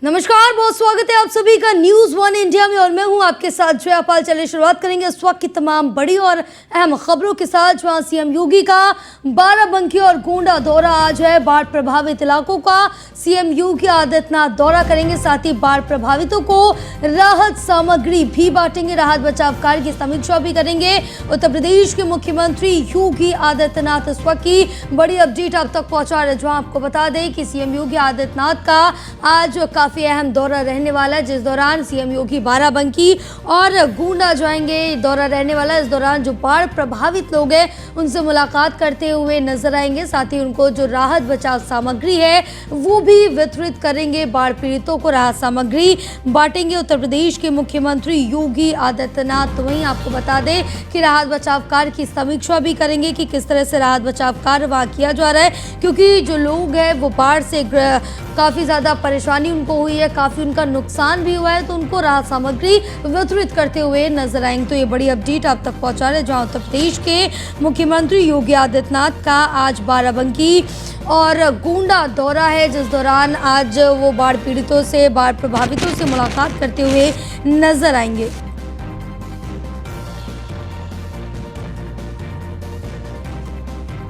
नमस्कार, बहुत स्वागत है आप सभी का न्यूज वन इंडिया में और मैं हूं आपके साथ जया पाल। चलिए शुरुआत करेंगे इस वक्त की तमाम बड़ी और अहम खबरों के साथ। जहां सीएम योगी का बाराबंकी और गोंडा दौरा आज है। बाढ़ प्रभावित इलाकों का सीएम योगी आदित्यनाथ दौरा करेंगे, साथ ही बाढ़ प्रभावितों को राहत सामग्री भी बांटेंगे, राहत बचाव कार्य की समीक्षा भी करेंगे। उत्तर प्रदेश के मुख्यमंत्री योगी आदित्यनाथ इस वक्त की बड़ी अपडेट आप तक पहुंचा रहे, जहां आपको बता दें कि सीएम योगी आदित्यनाथ का आज काफी अहम दौरा रहने वाला है, जिस दौरान सीएम योगी बाराबंकी और गोंडा जाएंगे। दौरा रहने वाला है। इस दौरान जो बाढ़ प्रभावित लोग हैं उनसे मुलाकात करते हुए नजर आएंगे, साथ ही उनको जो राहत बचाव सामग्री है वो भी वितरित करेंगे। बाढ़ पीड़ितों को राहत सामग्री बांटेंगे उत्तर प्रदेश के मुख्यमंत्री योगी आदित्यनाथ। तो वहीं आपको बता दें कि राहत बचाव कार्य की समीक्षा भी करेंगे कि किस तरह से राहत बचाव कार्य वहाँ किया जा रहा है, क्योंकि जो लोग हैं वो बाढ़ से काफ़ी ज़्यादा परेशानी उनको हुई है, काफ़ी उनका नुकसान भी हुआ है, तो उनको राहत सामग्री वितरित करते हुए नजर आएंगे। तो ये बड़ी अपडेट आप तक पहुंचा रहे, जहां उत्तर प्रदेश के मुख्यमंत्री योगी आदित्यनाथ का आज बाराबंकी और गोंडा दौरा है, जिस दौरान आज वो बाढ़ पीड़ितों से, बाढ़ प्रभावितों से मुलाकात करते हुए नजर आएंगे।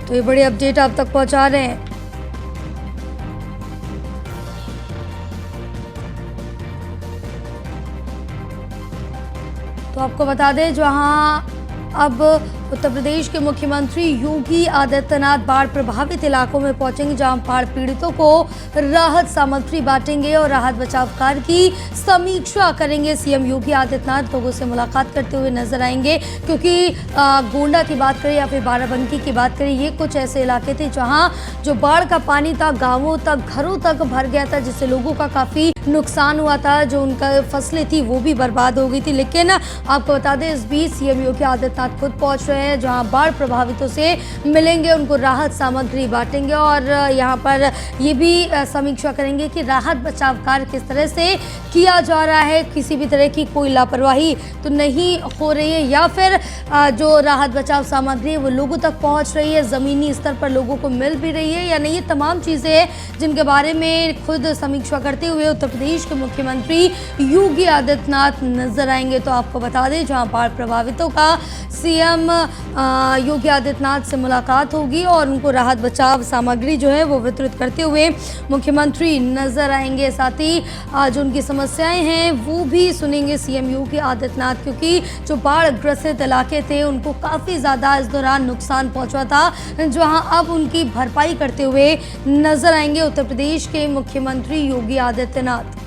तो ये बड़ी अपडेट आप तक पहुंचा रहे हैं। तो आपको बता दें, जहां अब उत्तर प्रदेश के मुख्यमंत्री योगी आदित्यनाथ बाढ़ प्रभावित इलाकों में पहुंचेंगे, जहां बाढ़ पीड़ितों को राहत सामग्री बांटेंगे और राहत बचाव कार्य की समीक्षा करेंगे। सीएम योगी आदित्यनाथ लोगों से मुलाकात करते हुए नजर आएंगे, क्योंकि गोंडा की बात करें या फिर बाराबंकी की बात करें, ये कुछ ऐसे इलाके थे जहां जो बाढ़ का पानी था गाँवों तक, घरों तक भर गया था, जिससे लोगों का काफ़ी नुकसान हुआ था। जो उनका फसलें थी वो भी बर्बाद हो गई थी। लेकिन आपको बता दें, इस बीच सीएम योगी आदित्यनाथ खुद पहुंच रहे हैं, जहां बाढ़ प्रभावितों से मिलेंगे, उनको राहत सामग्री बांटेंगे और यहां पर ये भी समीक्षा करेंगे कि राहत बचाव कार्य किस तरह से किया जा रहा है, किसी भी तरह की कोई लापरवाही तो नहीं हो रही है, या फिर जो राहत बचाव सामग्री है वो लोगों तक पहुंच रही है, ज़मीनी स्तर पर लोगों को मिल भी रही है या नहीं। ये तमाम चीज़ें हैं जिनके बारे में खुद समीक्षा करते हुए उत्तर प्रदेश के मुख्यमंत्री योगी आदित्यनाथ नजर आएंगे। तो आपको बता दें, जहां बाढ़ प्रभावितों का सीएम योगी आदित्यनाथ से मुलाकात होगी और उनको राहत बचाव सामग्री जो है वो वितरित करते हुए मुख्यमंत्री नजर आएंगे। साथ ही जो उनकी समस्याएं हैं वो भी सुनेंगे सीएम योगी आदित्यनाथ, क्योंकि जो बाढ़ ग्रसित इलाके थे उनको काफ़ी ज़्यादा इस दौरान नुकसान पहुंचा था, जहां अब उनकी भरपाई करते हुए नजर आएंगे उत्तर प्रदेश के मुख्यमंत्री योगी आदित्यनाथ।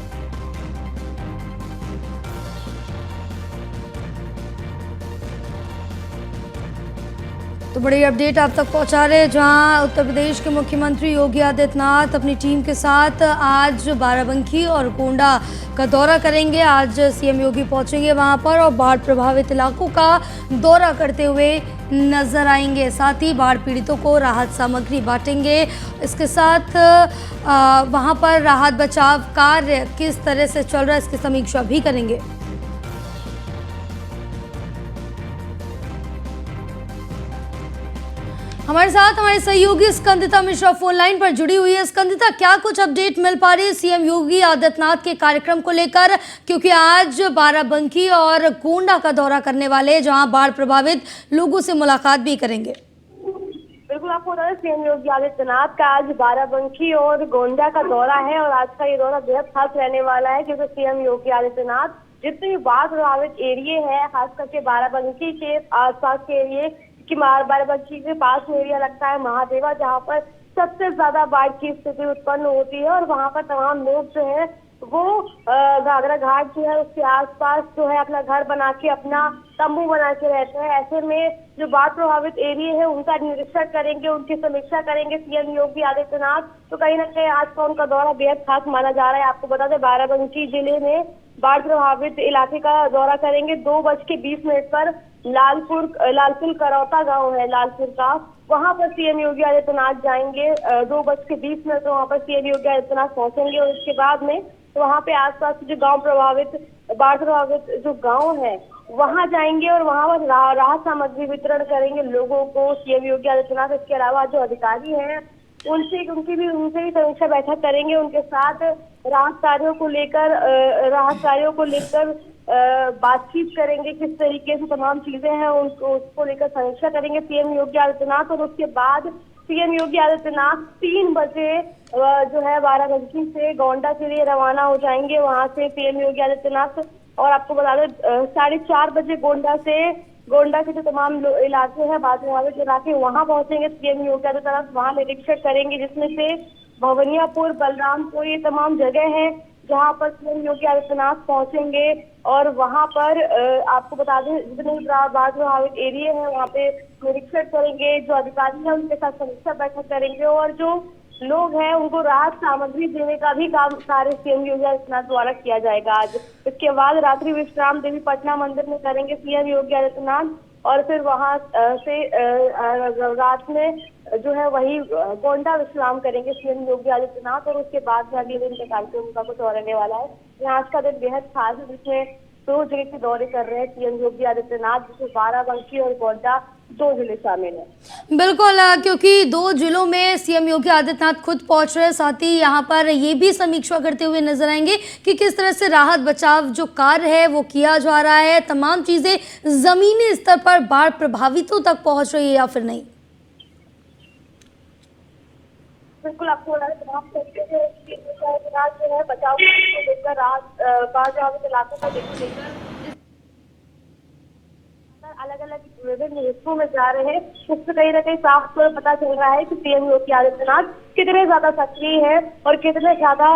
तो बड़ी अपडेट आप तक पहुंचा रहे हैं, जहां उत्तर प्रदेश के मुख्यमंत्री योगी आदित्यनाथ अपनी टीम के साथ आज बाराबंकी और गोंडा का दौरा करेंगे। आज सीएम योगी पहुंचेंगे वहां पर और बाढ़ प्रभावित इलाकों का दौरा करते हुए नजर आएंगे। साथ ही बाढ़ पीड़ितों को राहत सामग्री बांटेंगे। इसके साथ वहां पर राहत बचाव कार्य किस तरह से चल रहा है इसकी समीक्षा भी करेंगे। हमारे साथ हमारे सहयोगी स्कंदिता मिश्रा फोन लाइन पर जुड़ी हुई है। स्कंदिता, क्या कुछ अपडेट मिल पा रही है सीएम योगी आदित्यनाथ के कार्यक्रम को लेकर, क्योंकि आज बाराबंकी और गोंडा का दौरा करने वाले हैं, जहां बाढ़ प्रभावित लोगों से मुलाकात भी करेंगे। बिल्कुल, आपको बता दें सीएम योगी आदित्यनाथ का आज बाराबंकी और गोंडा का दौरा है और आज का ये दौरा बेहद खास रहने वाला है, क्योंकि सीएम योगी आदित्यनाथ जितने भी बाढ़ प्रभावित एरिए हैं, खास करके बाराबंकी के आसपास के एरिए कि बाराबंकी के पास में एरिया लगता है महादेवा, जहाँ पर सबसे ज्यादा बाढ़ की स्थिति उत्पन्न होती है और वहाँ पर तमाम लोग जो है वो घाघरा घाट जो है उसके आसपास जो है अपना घर बना के, अपना तंबू बना के रहते हैं। ऐसे में जो बाढ़ प्रभावित एरिया है उनका निरीक्षण करेंगे, उनकी समीक्षा करेंगे सीएम योगी आदित्यनाथ। तो कहीं ना कहीं आज का उनका दौरा बेहद खास माना जा रहा है। आपको बता दें, बाराबंकी जिले में बाढ़ प्रभावित इलाके का दौरा करेंगे। 2:20 पर लालपुर करौता गांव है लालपुर का, वहां पर सीएम योगी आदित्यनाथ जाएंगे। 2:20 तो वहां पर सीएम योगी आदित्यनाथ पहुंचेंगे और उसके बाद में वहां पे आसपास जो गांव प्रभावित, बाढ़ प्रभावित जो गांव है वहां जाएंगे और वहां पर राहत सामग्री वितरण करेंगे लोगों को सीएम योगी आदित्यनाथ। इसके अलावा जो अधिकारी हैं उनसे भी समीक्षा बैठक करेंगे। उनके साथ राहत कार्यों को लेकर बातचीत करेंगे, किस तरीके से तमाम चीजें हैं उसको लेकर समीक्षा करेंगे सीएम योगी आदित्यनाथ। और उसके बाद सीएम योगी आदित्यनाथ 3 बजे जो है बाराबंकी से गोंडा के लिए रवाना हो जाएंगे। वहां से सीएम योगी आदित्यनाथ, और आपको बता दें 4:30 बजे गोंडा के जो तमाम इलाके हैं, बाढ़ प्रभावित इलाके, वहां पहुंचेंगे सीएम योगी आदित्यनाथ। वहां निरीक्षण करेंगे, जिसमें से भवनियापुर, बलरामपुर, ये तमाम जगह हैं जहां पर सीएम योगी आदित्यनाथ पहुंचेंगे। और वहां पर आपको बता दें जितने बाढ़ प्रभावित एरिया है वहां पे निरीक्षण करेंगे। जो अधिकारी हैं उनके साथ समीक्षा बैठक करेंगे, और जो लोग हैं उनको राहत सामग्री देने का भी कार्य सीएम योगी आदित्यनाथ द्वारा किया जाएगा आज। इसके बाद रात्रि विश्राम देवी पटना मंदिर में करेंगे सीएम योगी आदित्यनाथ, और फिर वहां से रात में जो है वही गोंडा विश्राम करेंगे सीएम योगी आदित्यनाथ। और उसके बाद अगले दिन का कार्यक्रम उनका कुछ और रहने वाला है। आज का दिन बेहद खास है, जिसमें 2 जगह के दौरे कर रहे हैं सीएम योगी आदित्यनाथ, जिसमें बाराबंकी और गोंडा 2 जिले शामिल हैं। बिल्कुल, क्योंकि 2 जिलों में सीएम योगी आदित्यनाथ खुद पहुंच रहे हैं, साथ ही यहाँ पर ये भी समीक्षा करते हुए नजर आएंगे कि किस तरह से राहत बचाव जो कार्य है वो किया जा रहा है, तमाम चीजें जमीनी स्तर पर बाढ़ प्रभावितों तक पहुंच रही है या फिर नहीं। बिल्कुल, आपको तमाम तरीके से जो है बचाव को लेकर बाढ़ प्रभावित इलाकों को लेकर अलग अलग विभिन्न हिस्सों में जा रहे हैं। इससे कहीं ना कहीं साफ तौर पता चल रहा है कि सीएम योगी आदित्यनाथ कितने ज्यादा सक्रिय है और कितने ज्यादा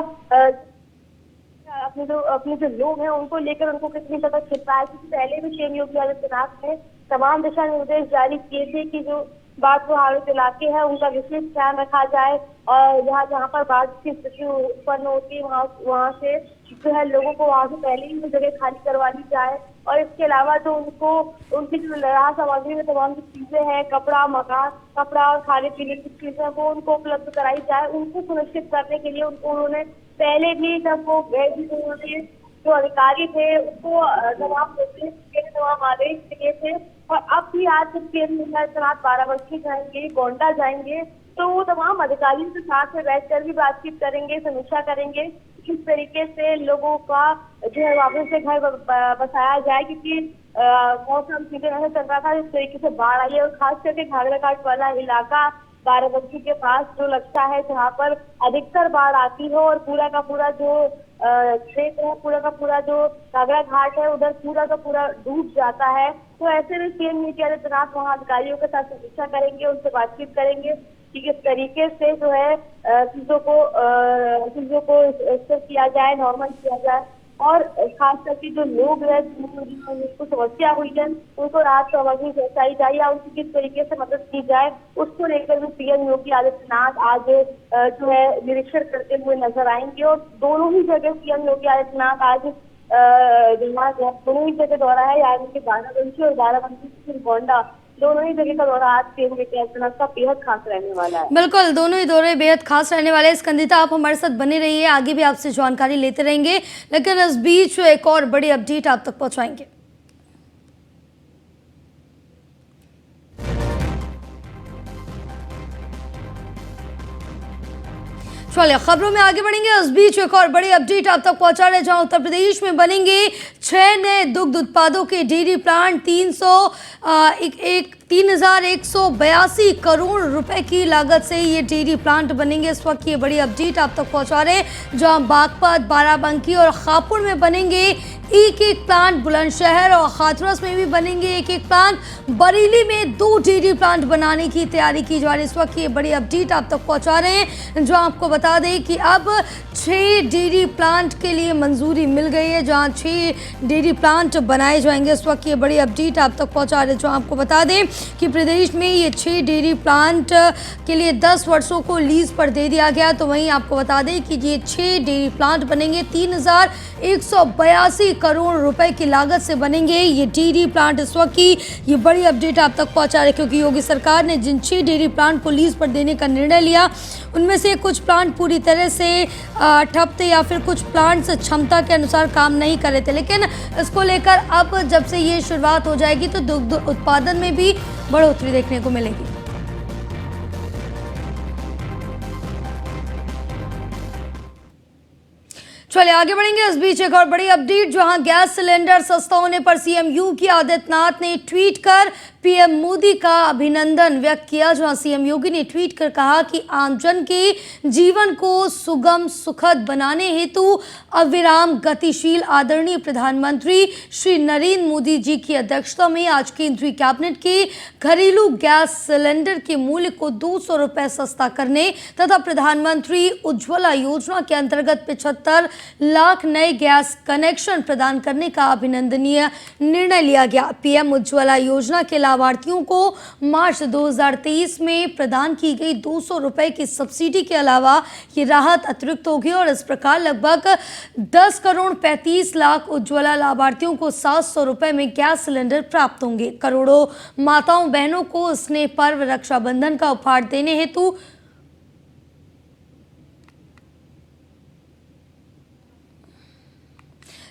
अपने जो लोग हैं उनको लेकर उनको कितनी ज्यादा चिंता है। क्योंकि पहले भी सीएम योगी आदित्यनाथ ने तमाम दिशा निर्देश जारी किए थे कि जो बाढ़ प्रभावित इलाके हैं उनका विशेष ध्यान रखा जाए, और जहाँ पर बाढ़ की स्थिति उत्पन्न होती है वहाँ से जो है लोगों को वहाँ से पहले ही वो जगह खाली करवा दी जाए। और इसके अलावा जो उनकी जो राहत सामग्री में तमाम जो चीजें हैं, कपड़ा और खाने पीने की चीजें, वो उनको उपलब्ध कराई जाए। उनको सुनिश्चित करने के लिए उन्होंने पहले भी जब वो गए थे जो अधिकारी थे उनको तमाम आदेश दिए थे, और अब भी आज जब सीएम योगी आदित्यनाथ बाराबंकी जाएंगे, गोंडा जाएंगे, तो वो तमाम अधिकारियों के साथ में बैठकर भी बातचीत करेंगे, समीक्षा करेंगे किस तरीके से लोगों का जो है वापस से घर बसाया जाए। क्योंकि मौसम सीधे ऐसा चल रहा था जिस तरीके से बाढ़ आई है, और खास करके घाघरा घाट वाला इलाका बाराबंकी के पास जो लगता है जहाँ पर अधिकतर बाढ़ आती हो, और पूरा का पूरा जो क्षेत्र है, पूरा का पूरा जो घाघरा घाट है उधर पूरा का पूरा डूब जाता है। तो ऐसे में सीएम योगी आदित्यनाथ वहाँ अधिकारियों के साथ समीक्षा करेंगे, उनसे बातचीत करेंगे कि किस तरीके से जो है चीजों को स्थिर किया जाए, नॉर्मल किया जाए, और खास करके जो लोग हैं जिनको समस्या हुई है उनको राहत सामग्री पहुंचाई जाए या उनकी किस तरीके से मदद की जाए, उसको लेकर भी सीएम योगी आदित्यनाथ आज जो है निरीक्षण करते हुए नजर आएंगे। और दोनों ही जगह सीएम योगी आदित्यनाथ आज दोनों ही जगह दौरा है, यानी कि बाराबंकी और बाराबंकी से गोंडा, दोनों ही जगह का दौरा आज सीएम योगी आदित्यनाथ का बेहद खास रहने वाला है। बिल्कुल, दोनों ही दौरे बेहद खास रहने वाले हैं। स्कंदिता, आप हमारे साथ बने रहिए, आगे भी आपसे जानकारी लेते रहेंगे, लेकिन इस बीच एक और बड़ी अपडेट आप तक पहुंचाएंगे। चलिए खबरों में आगे बढ़ेंगे। उस बीच एक और बड़ी अपडेट आप तक पहुंचा रहे, जहां उत्तर प्रदेश में बनेंगे 6 नए दुग्ध उत्पादों के डेयरी प्लांट। 3,182 करोड़ रुपए की लागत से ये डेयरी प्लांट बनेंगे। इस वक्त ये बड़ी अपडेट आप तक पहुंचा रहे हैं, जहां बागपत, बाराबंकी और हापुड़ में बनेंगे एक प्लांट, बुलंदशहर और हाथरस में भी बनेंगे एक प्लांट, बरेली में 2 डेयरी प्लांट बनाने की तैयारी की जा रही है। इस वक्त ये बड़ी अपडेट आप तक पहुंचा रहे हैं, जो आपको बता दें कि अब 6 डेयरी प्लांट के लिए मंजूरी मिल गई है, जहां 6 डेयरी प्लांट बनाए जाएंगे। इस वक्त ये बड़ी अपडेट आप तक पहुंचा रहे हैं, जो आपको बता दें कि प्रदेश में ये 6 डेयरी प्लांट के लिए 10 वर्षों को लीज पर दे दिया गया। तो वहीं आपको बता दें कि ये 6 डेयरी प्लांट बनेंगे, 3,182 करोड़ रुपए की लागत से बनेंगे ये डेयरी प्लांट। इस वक्त की ये बड़ी अपडेट आप तक पहुंचा रहे, क्योंकि योगी सरकार ने जिन 6 डेयरी प्लांट को लीज पर देने का निर्णय लिया, उनमें से कुछ प्लांट पूरी तरह से ठप थे या फिर कुछ प्लांट्स क्षमता के अनुसार काम नहीं कर रहे थे। लेकिन इसको लेकर अब जब से ये शुरुआत हो जाएगी तो दुग्ध उत्पादन में भी बढ़ोतरी देखने को मिलेगी। चलिए आगे बढ़ेंगे। इस बीच एक और बड़ी अपडेट, जहां गैस सिलेंडर सस्ता होने पर सीएम योगी आदित्यनाथ ने ट्वीट कर पीएम मोदी का अभिनंदन व्यक्त किया। जहां सीएम योगी ने ट्वीट कर कहा कि आमजन के जीवन को सुगम सुखद बनाने हेतु अविराम गतिशील आदरणीय प्रधानमंत्री श्री नरेंद्र मोदी जी की अध्यक्षता में आज केंद्रीय कैबिनेट के घरेलू गैस सिलेंडर के मूल्य को 200 रुपए सस्ता करने तथा प्रधानमंत्री उज्ज्वला योजना के अंतर्गत 75 लाख नए गैस कनेक्शन प्रदान करने का अभिनंदनीय निर्णय लिया गया। पीएम उज्ज्वला योजना के लाभार्थियों को मार्च 2023 में प्रदान की गई 200 रुपए की सब्सिडी के अलावा ये राहत अतिरिक्त होगी और इस प्रकार लगभग 10 करोड़ 35 लाख उज्ज्वला लाभार्थियों को 700 रुपए में गैस सिलेंडर प्राप्त होंगे। करोड़ों माताओं बहनों को स्नेह पर्व रक्षाबंधन का उपहार देने हेतु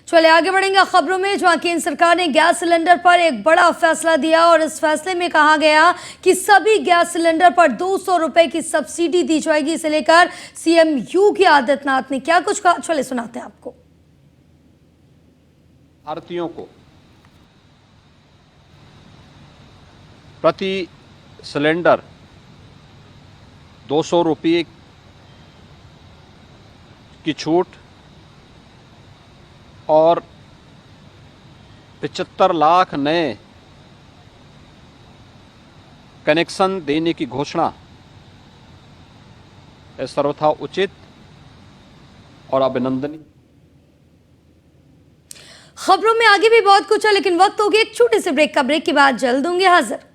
चलिए आगे बढ़ेंगे खबरों में, जहां केंद्र सरकार ने गैस सिलेंडर पर एक बड़ा फैसला दिया और इस फैसले में कहा गया कि सभी गैस सिलेंडर पर 200 रुपए की सब्सिडी दी जाएगी। इसे लेकर सीएम योगी आदित्यनाथ ने क्या कुछ कहा, चलिए सुनाते हैं आपको। भारतीयों को प्रति सिलेंडर 200 रुपये की छूट और 75 लाख नए कनेक्शन देने की घोषणा सर्वथा उचित और अभिनंदनीय। खबरों में आगे भी बहुत कुछ है, लेकिन वक्त हो गया एक छोटे से ब्रेक का। ब्रेक के बाद जल्द होंगे हाजिर।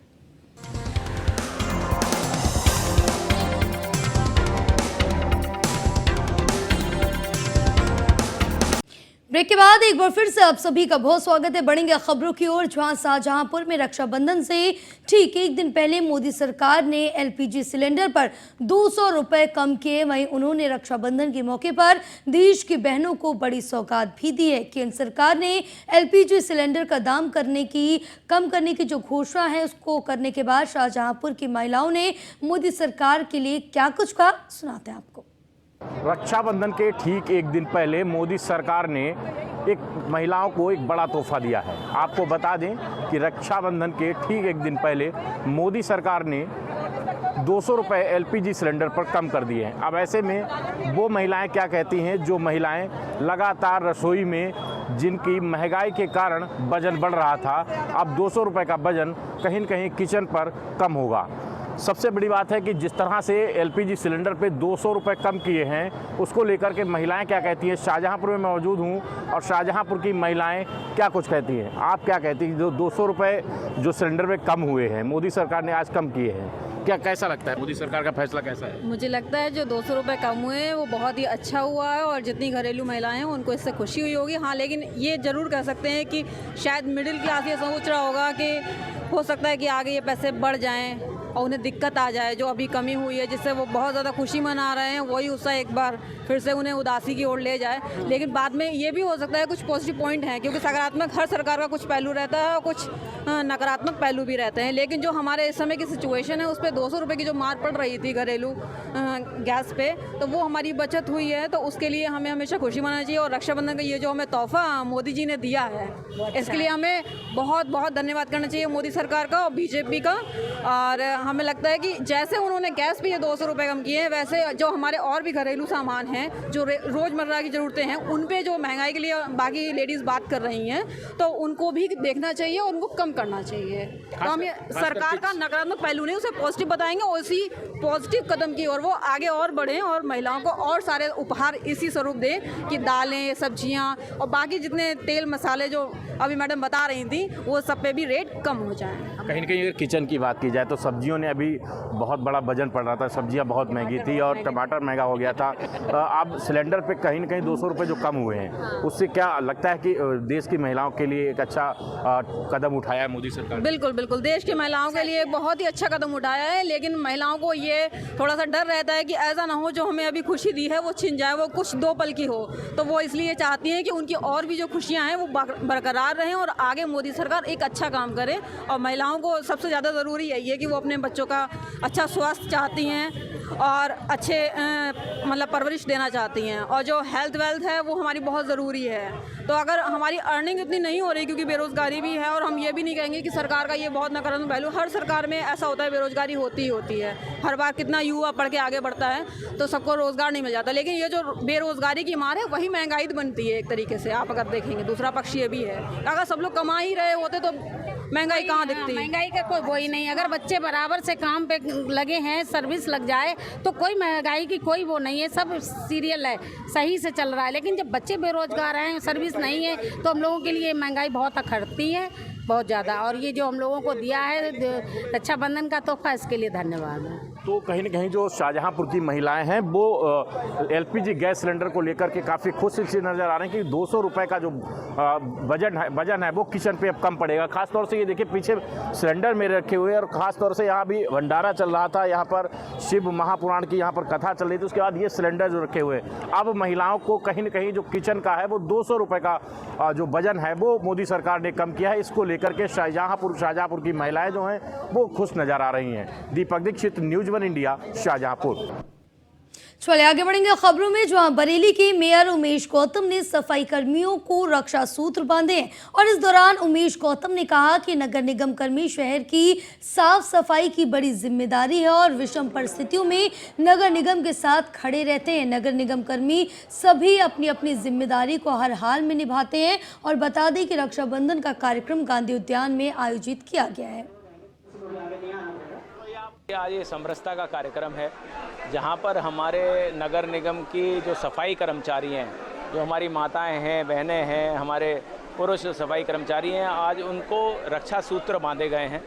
ब्रेक के बाद एक बार फिर से आप सभी का बहुत स्वागत है। बढ़ेंगे खबरों की ओर, जहां शाहजहांपुर में रक्षाबंधन से ठीक एक दिन पहले मोदी सरकार ने एलपीजी सिलेंडर पर 200 रुपए कम किए। वहीं उन्होंने रक्षाबंधन के मौके पर देश की बहनों को बड़ी सौगात भी दी है। केंद्र सरकार ने एलपीजी सिलेंडर का दाम कम करने की जो घोषणा है उसको करने के बाद शाहजहांपुर की महिलाओं ने मोदी सरकार के लिए क्या कुछ कहा, सुनाते हैं आपको। रक्षाबंधन के ठीक एक दिन पहले मोदी सरकार ने एक महिलाओं को एक बड़ा तोहफा दिया है। आपको बता दें कि रक्षाबंधन के ठीक एक दिन पहले मोदी सरकार ने 200 रुपये एलपीजी सिलेंडर पर कम कर दिए हैं। अब ऐसे में वो महिलाएं क्या कहती हैं, जो महिलाएं लगातार रसोई में जिनकी महंगाई के कारण वजन बढ़ रहा था, अब 200 रुपये का वजन कहीं न कहीं किचन पर कम होगा। सबसे बड़ी बात है कि जिस तरह से एलपीजी सिलेंडर पे 200 रुपये कम किए हैं, उसको लेकर के महिलाएं क्या कहती हैं। शाहजहांपुर में मौजूद हूं और शाहजहांपुर की महिलाएं क्या कुछ कहती हैं, आप क्या कहती हैं। जो 200 रुपये जो सिलेंडर में कम हुए हैं, मोदी सरकार ने आज कम किए हैं, क्या कैसा लगता है, मोदी सरकार का फैसला कैसा है? मुझे लगता है जो 200 रुपये कम हुए हैं वो बहुत ही अच्छा हुआ है और जितनी घरेलू महिलाएं हैं उनको इससे खुशी हुई होगी। हाँ, लेकिन ये ज़रूर कह सकते हैं कि शायद मिडिल क्लास ये सोच रहा होगा कि हो सकता है कि आगे ये पैसे बढ़ जाएं और उन्हें दिक्कत आ जाए। जो अभी कमी हुई है जिससे वो बहुत ज़्यादा खुशी मना रहे हैं, वही उससे एक बार फिर से उन्हें उदासी की ओर ले जाए। लेकिन बाद में ये भी हो सकता है कुछ पॉजिटिव पॉइंट हैं, क्योंकि सकारात्मक हर सरकार का कुछ पहलू रहता है और कुछ नकारात्मक पहलू भी रहते हैं। लेकिन जो हमारे इस समय की सिचुएशन है उस पर 200 रुपये की जो मार पड़ रही थी घरेलू गैस पे, तो वो हमारी बचत हुई है, तो उसके लिए हमें हमेशा खुशी मनानी चाहिए। और रक्षाबंधन का ये जो हमें तोहफा मोदी जी ने दिया है, इसके लिए हमें बहुत बहुत धन्यवाद करना चाहिए मोदी सरकार का और बीजेपी का। और हमें लगता है कि जैसे उन्होंने गैस पे ये 200 रुपये कम किए हैं, वैसे जो हमारे और भी घरेलू सामान हैं जो रोज़मर्रा की ज़रूरतें हैं, उन पे जो महंगाई के लिए बाकी लेडीज़ बात कर रही हैं, तो उनको भी देखना चाहिए और उनको कम करना चाहिए। तो हम ये सरकार का नकारात्मक पहलू नहीं, उसे पॉजिटिव बताएंगे और इसी पॉजिटिव कदम की और वो आगे और बढ़ें और महिलाओं को और सारे उपहार इसी स्वरूप दें कि दालें, सब्जियां और बाकी जितने तेल मसाले जो अभी मैडम बता रही थी, वो सब पे भी रेट कम हो जाए। कहीं न कहीं अगर किचन की बात की जाए तो सब्जियों ने अभी बहुत बड़ा वजन पड़ रहा था, सब्जियां बहुत महंगी थी और टमाटर महंगा हो गया था। अब सिलेंडर पे कहीं न कहीं 200 रुपये जो कम हुए हैं, उससे क्या लगता है कि देश की महिलाओं के लिए एक अच्छा कदम उठाया है मोदी सरकार? बिल्कुल बिल्कुल, देश की महिलाओं के लिए बहुत ही अच्छा कदम उठाया है। लेकिन महिलाओं को ये थोड़ा सा डर रहता है कि ऐसा ना हो जो हमें अभी खुशी दी है वो छिन जाए, वो कुछ 2 पल की हो। तो वो इसलिए चाहती हैं कि उनकी और भी जो खुशियाँ हैं वो बरकरार रहें और आगे मोदी सरकार एक अच्छा काम करे। और महिलाओं को सबसे ज़्यादा ज़रूरी यही है कि वो अपने बच्चों का अच्छा स्वास्थ्य चाहती हैं और अच्छे मतलब परवरिश देना चाहती हैं। और जो हेल्थ वेल्थ है वो हमारी बहुत ज़रूरी है। तो अगर हमारी अर्निंग इतनी नहीं हो रही, क्योंकि बेरोज़गारी भी है, और हम ये भी नहीं कहेंगे कि सरकार का ये बहुत नकारात्मक पहलू, हर सरकार में ऐसा होता है, बेरोज़गारी होती ही होती है। हर बार कितना युवा पढ़ के आगे बढ़ता है तो सबको रोज़गार नहीं मिल जाता, लेकिन ये जो बेरोज़गारी की मार है वही महंगाई बनती है एक तरीके से। आप अगर देखेंगे दूसरा पक्ष ये भी है, अगर सब लोग कमा ही रहे होते तो महंगाई कहाँ दिखती? महंगाई का कोई वही नहीं। अगर बच्चे बराबर से काम पे लगे हैं, सर्विस लग जाए तो कोई महंगाई की कोई वो नहीं है, सब सीरियल है, सही से चल रहा है। लेकिन जब बच्चे बेरोजगार हैं, सर्विस नहीं है, तो हम लोगों के लिए महंगाई बहुत अखड़ती है, बहुत ज़्यादा। और ये जो हम लोगों को दिया है रक्षाबंधन का तोहफा, इसके लिए धन्यवाद है। तो कहीं न कहीं जो शाहजहांपुर की महिलाएं हैं वो एलपीजी गैस सिलेंडर को लेकर के काफ़ी खुश सी नज़र आ रहे हैं कि 200 रुपये का जो वजन है वो किचन पे अब कम पड़ेगा। खासतौर से ये देखिए पीछे सिलेंडर मेरे रखे हुए हैं, और ख़ासतौर से यहाँ भी भंडारा चल रहा था, यहाँ पर शिव महापुराण की यहाँ पर कथा चल रही थी, उसके बाद ये सिलेंडर जो रखे हुए हैं, अब महिलाओं को कहीं न कहीं जो किचन का है वो 200 रुपये का जो वजन है वो मोदी सरकार ने कम किया है। इसको लेकर के शाहजहांपुर की महिलाएँ जो हैं वो खुश नज़र आ रही हैं। दीपक दीक्षित, न्यूज़ 1 इंडिया, शाहजहांपुर। चलिए आगे बढ़ेंगे खबरों में, जहां बरेली के मेयर उमेश गौतम ने सफाई कर्मियों को रक्षा सूत्र बांधे और इस दौरान उमेश गौतम ने कहा कि नगर निगम कर्मी शहर की साफ सफाई की बड़ी जिम्मेदारी है और विषम परिस्थितियों में नगर निगम के साथ खड़े रहते हैं। नगर निगम कर्मी सभी अपनी अपनी जिम्मेदारी को हर हाल में निभाते हैं। और बता दें कि रक्षाबंधन का कार्यक्रम गांधी उद्यान में आयोजित किया गया है। आज ये समरसता का कार्यक्रम है, जहाँ पर हमारे नगर निगम की जो सफाई कर्मचारी हैं, जो हमारी माताएं हैं, बहनें हैं, हमारे पुरुष सफाई कर्मचारी हैं, आज उनको रक्षा सूत्र बांधे गए हैं।